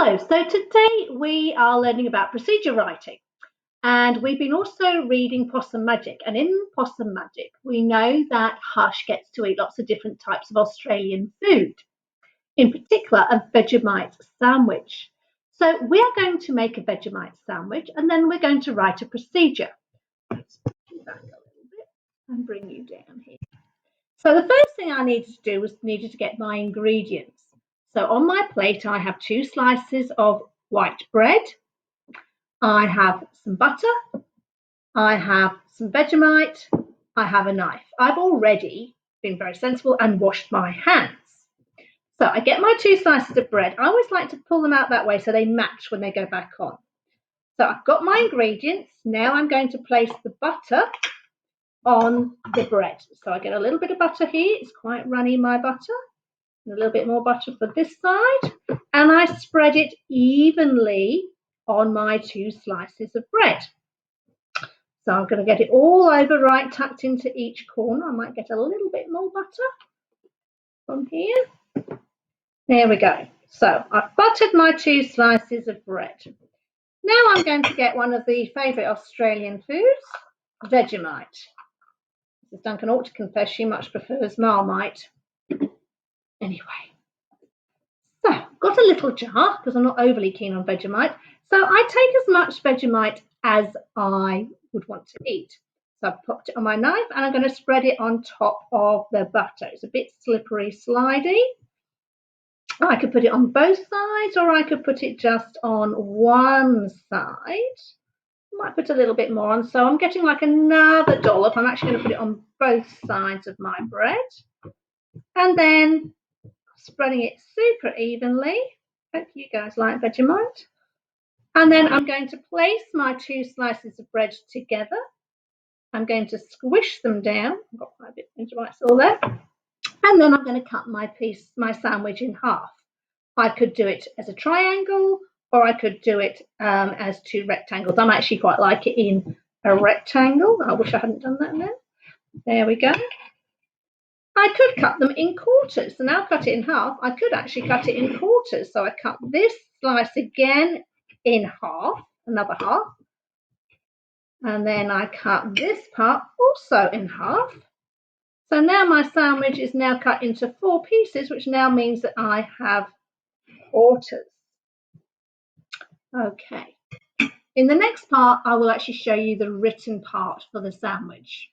Hello, so today we are learning about procedure writing, and we've been also reading Possum Magic, and in Possum Magic we know that Hush gets to eat lots of different types of Australian food, in particular a Vegemite sandwich. So we are going to make a Vegemite sandwich and then we're going to write a procedure. Let's put you back a little bit and bring you down here. So the first thing I needed to do was needed to get my ingredients. So on my plate, I have 2 slices of white bread. I have some butter. I have some Vegemite. I have a knife. I've already been very sensible and washed my hands. So I get my 2 slices of bread. I always like to pull them out that way so they match when they go back on. So I've got my ingredients. Now I'm going to place the butter on the bread. So I get a little bit of butter here. It's quite runny, my butter. A little bit more butter for this side, and I spread it evenly on my 2 slices of bread. So I'm going to get it all over, right, tucked into each corner. I might get a little bit more butter from here. There we go. So I've buttered my 2 slices of bread. Now I'm going to get one of the favourite Australian foods, Vegemite. Mrs. Duncan ought to confess she much prefers Marmite. Anyway. So, got a little jar because I'm not overly keen on Vegemite. So I take as much Vegemite as I would want to eat. So I've popped it on my knife and I'm going to spread it on top of the butter. It's a bit slippery, slidey. I could put it on both sides or I could put it just on one side. I might put a little bit more on. So I'm getting like another dollop. I'm actually going to put it on both sides of my bread. And then spreading it super evenly. Hope you guys like Vegemite. And then I'm going to place my 2 slices of bread together. I'm going to squish them down. I've got quite a bit of Vegemite still there. And then I'm going to cut my sandwich in half. I could do it as a triangle or I could do it as 2 rectangles. I actually quite like it in a rectangle. I wish I hadn't done that then. There we go. I could cut them in quarters. So now I've cut it in half. I could actually cut it in quarters. So I cut this slice again in half, another half. And then I cut this part also in half. So now my sandwich is now cut into 4 pieces, which now means that I have quarters. Okay. In the next part, I will actually show you the written part for the sandwich.